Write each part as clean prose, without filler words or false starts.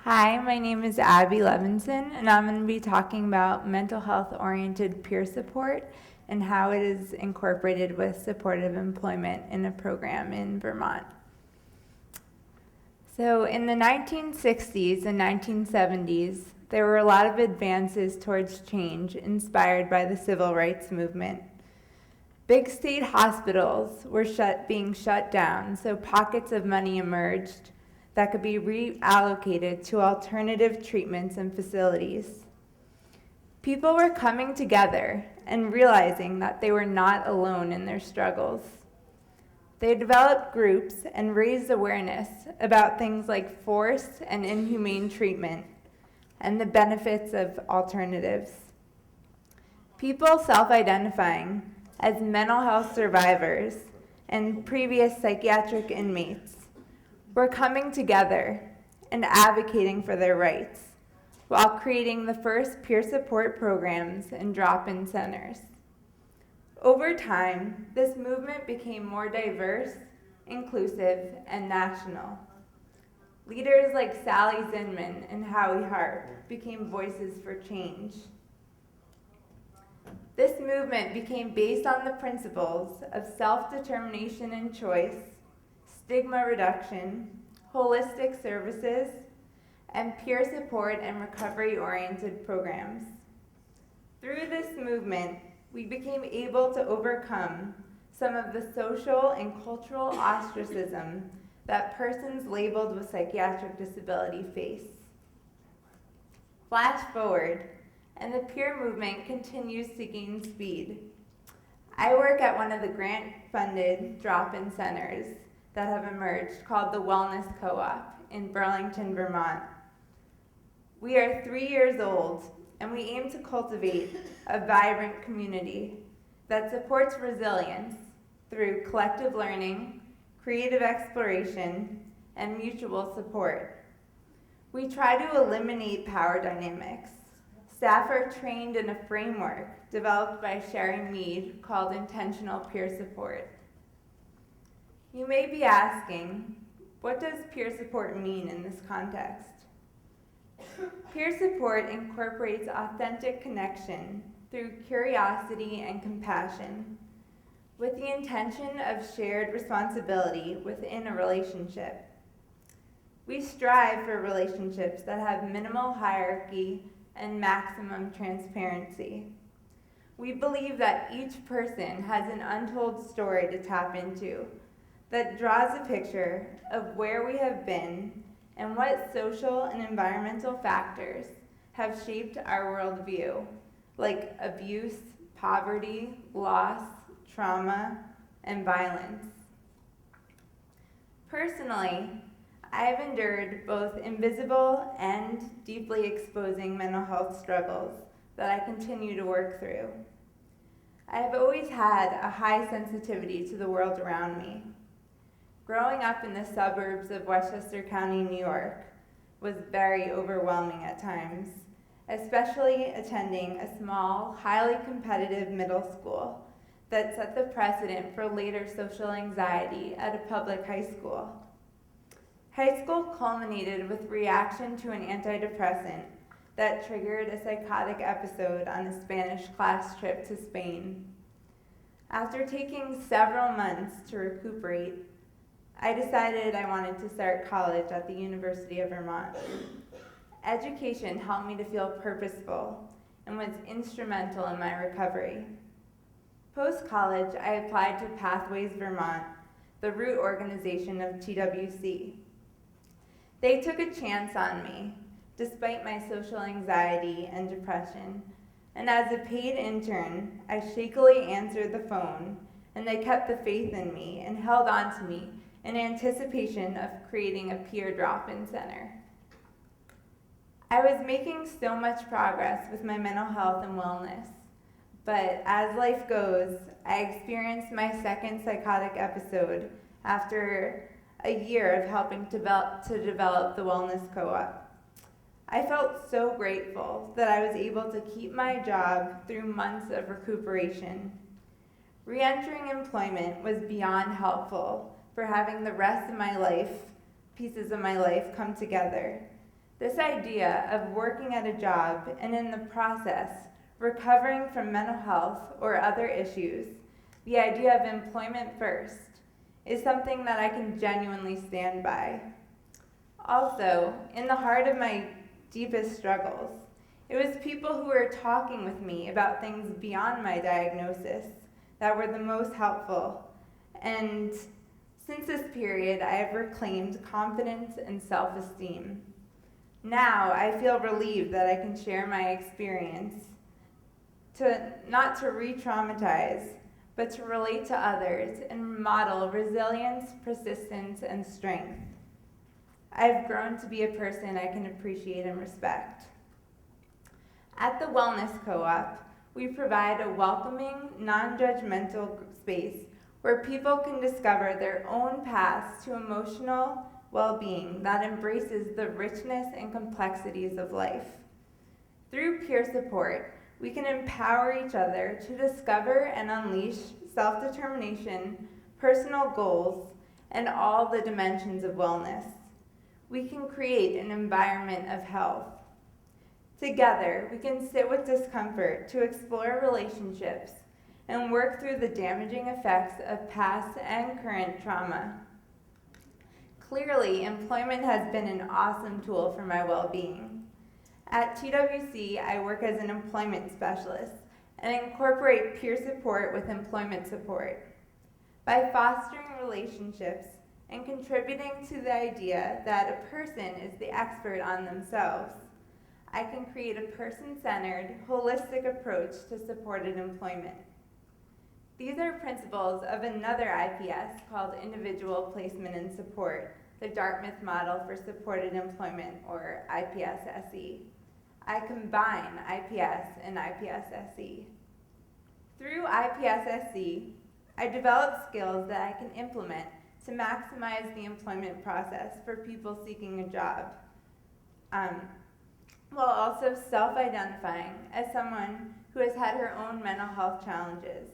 Hi, my name is Abby Levinson, and I'm going to be talking about mental health-oriented peer support and how it is incorporated with supportive employment in a program in Vermont. So in the 1960s and 1970s, there were a lot of advances towards change inspired by the civil rights movement. Big state hospitals were being shut down, so pockets of money emerged that could be reallocated to alternative treatments and facilities. People were coming together and realizing that they were not alone in their struggles. They developed groups and raised awareness about things like forced and inhumane treatment and the benefits of alternatives. People self-identifying as mental health survivors and previous psychiatric inmates were coming together and advocating for their rights while creating the first peer support programs and drop-in centers. Over time, this movement became more diverse, inclusive, and national. Leaders like Sally Zinman and Howie Hart became voices for change. This movement became based on the principles of self-determination and choice, stigma reduction, holistic services, and peer support and recovery-oriented programs. Through this movement, we became able to overcome some of the social and cultural ostracism that persons labeled with psychiatric disability face. Flash forward, and the peer movement continues to gain speed. I work at one of the grant-funded drop-in centers that have emerged called the Wellness Co-op in Burlington, Vermont. We are 3 years old, and we aim to cultivate a vibrant community that supports resilience through collective learning, creative exploration, and mutual support. We try to eliminate power dynamics. Staff are trained in a framework developed by Sherry Mead called intentional peer support. You may be asking, what does peer support mean in this context? Peer support incorporates authentic connection through curiosity and compassion with the intention of shared responsibility within a relationship. We strive for relationships that have minimal hierarchy and maximum transparency. We believe that each person has an untold story to tap into that draws a picture of where we have been and what social and environmental factors have shaped our worldview, like abuse, poverty, loss, trauma, and violence. Personally, I have endured both invisible and deeply exposing mental health struggles that I continue to work through. I have always had a high sensitivity to the world around me. Growing up in the suburbs of Westchester County, New York, was very overwhelming at times, especially attending a small, highly competitive middle school that set the precedent for later social anxiety at a public high school. High school culminated with reaction to an antidepressant that triggered a psychotic episode on a Spanish class trip to Spain. After taking several months to recuperate, I decided I wanted to start college at the University of Vermont. Education helped me to feel purposeful and was instrumental in my recovery. Post-college, I applied to Pathways Vermont, the root organization of TWC. They took a chance on me, despite my social anxiety and depression, and as a paid intern, I shakily answered the phone, and they kept the faith in me and held on to me in anticipation of creating a peer drop-in center. I was making so much progress with my mental health and wellness, but as life goes, I experienced my second psychotic episode after a year of helping to develop the Wellness Co-op. I felt so grateful that I was able to keep my job through months of recuperation. Re-entering employment was beyond helpful for having the rest of my life, pieces of my life, come together. This idea of working at a job and in the process recovering from mental health or other issues, the idea of employment first, is something that I can genuinely stand by. Also, in the heart of my deepest struggles, it was people who were talking with me about things beyond my diagnosis that were the most helpful. And since this period, I have reclaimed confidence and self-esteem. Now, I feel relieved that I can share my experience, not to re-traumatize, but to relate to others and model resilience, persistence, and strength. I've grown to be a person I can appreciate and respect. At the Wellness Co-op, we provide a welcoming, non-judgmental space where people can discover their own paths to emotional well-being that embraces the richness and complexities of life. Through peer support, we can empower each other to discover and unleash self-determination, personal goals, and all the dimensions of wellness. We can create an environment of health. Together, we can sit with discomfort to explore relationships and work through the damaging effects of past and current trauma. Clearly, employment has been an awesome tool for my well-being. At TWC, I work as an employment specialist and incorporate peer support with employment support. By fostering relationships and contributing to the idea that a person is the expert on themselves, I can create a person-centered, holistic approach to supported employment. These are principles of another IPS called Individual Placement and Support, the Dartmouth Model for Supported Employment, or IPSSE. I combine IPS and IPSSE. Through IPSSE, I develop skills that I can implement to maximize the employment process for people seeking a job, while also self-identifying as someone who has had her own mental health challenges.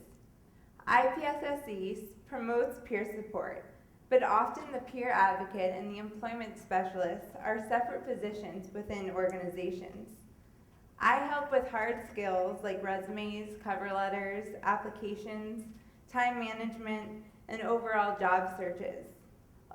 IPSSE promotes peer support, but often the peer advocate and the employment specialist are separate positions within organizations. I help with hard skills like resumes, cover letters, applications, time management, and overall job searches.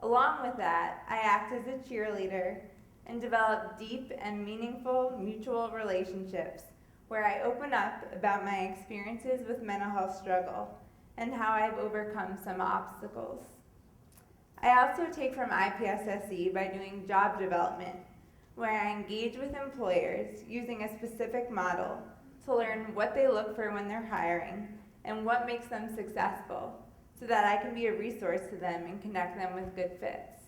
Along with that, I act as a cheerleader and develop deep and meaningful mutual relationships where I open up about my experiences with mental health struggle and how I've overcome some obstacles. I also take from IPSSE by doing job development, where I engage with employers using a specific model to learn what they look for when they're hiring and what makes them successful, so that I can be a resource to them and connect them with good fits.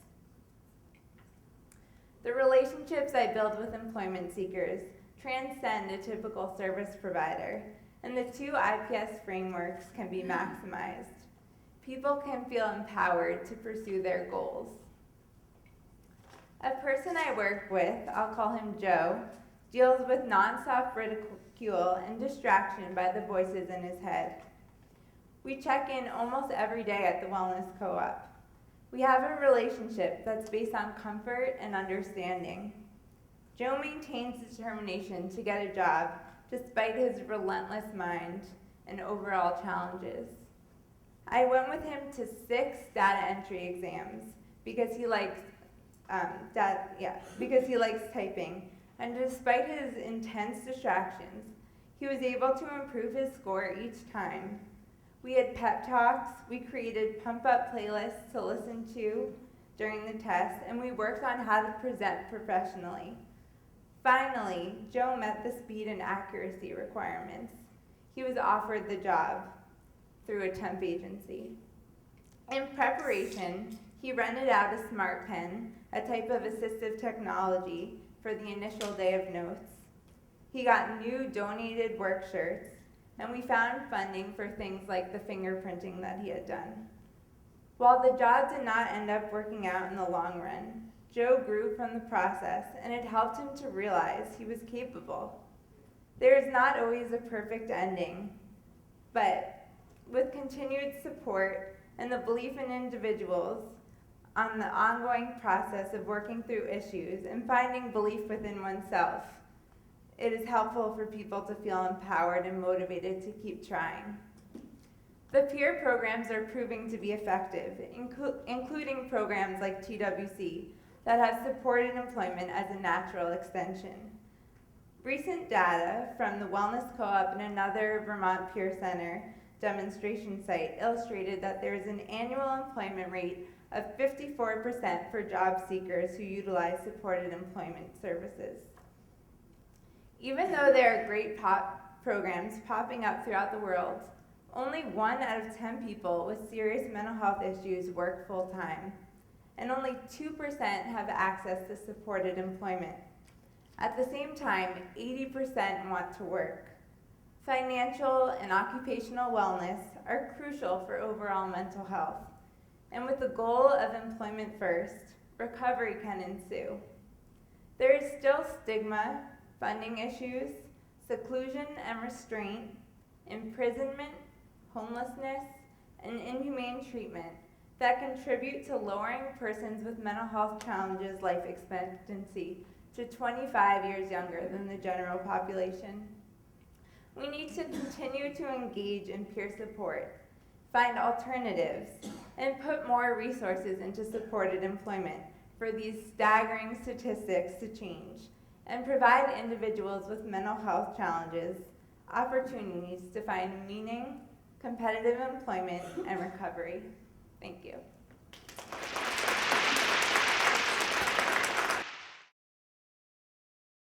The relationships I build with employment seekers transcend a typical service provider, and the two IPS frameworks can be maximized. People can feel empowered to pursue their goals. A person I work with, I'll call him Joe, deals with nonstop ridicule and distraction by the voices in his head. We check in almost every day at the Wellness Co-op. We have a relationship that's based on comfort and understanding. Joe maintains determination to get a job despite his relentless mind and overall challenges. I went with him to 6 data entry exams because he likes typing, and despite his intense distractions, he was able to improve his score each time. We had pep talks, we created pump-up playlists to listen to during the test, and we worked on how to present professionally. Finally, Joe met the speed and accuracy requirements. He was offered the job through a temp agency. In preparation, he rented out a smart pen, a type of assistive technology, for the initial day of notes. He got new donated work shirts, and we found funding for things like the fingerprinting that he had done. While the job did not end up working out in the long run, Joe grew from the process, and it helped him to realize he was capable. There is not always a perfect ending, but with continued support and the belief in individuals, on the ongoing process of working through issues and finding belief within oneself. It is helpful for people to feel empowered and motivated to keep trying. The peer programs are proving to be effective, including programs like TWC that have supported employment as a natural extension. Recent data from the Wellness Co-op and another Vermont Peer Center demonstration site illustrated that there is an annual employment rate of 54% for job seekers who utilize supported employment services. Even though there are great programs popping up throughout the world, only 1 out of 10 people with serious mental health issues work full-time, and only 2% have access to supported employment. At the same time, 80% want to work. Financial and occupational wellness are crucial for overall mental health, and with the goal of employment first, recovery can ensue. There is still stigma, funding issues, seclusion and restraint, imprisonment, homelessness, and inhumane treatment that contribute to lowering persons with mental health challenges' life expectancy to 25 years younger than the general population. We need to continue to engage in peer support, find alternatives, and put more resources into supported employment for these staggering statistics to change, and provide individuals with mental health challenges opportunities to find meaning, competitive employment, and recovery. Thank you.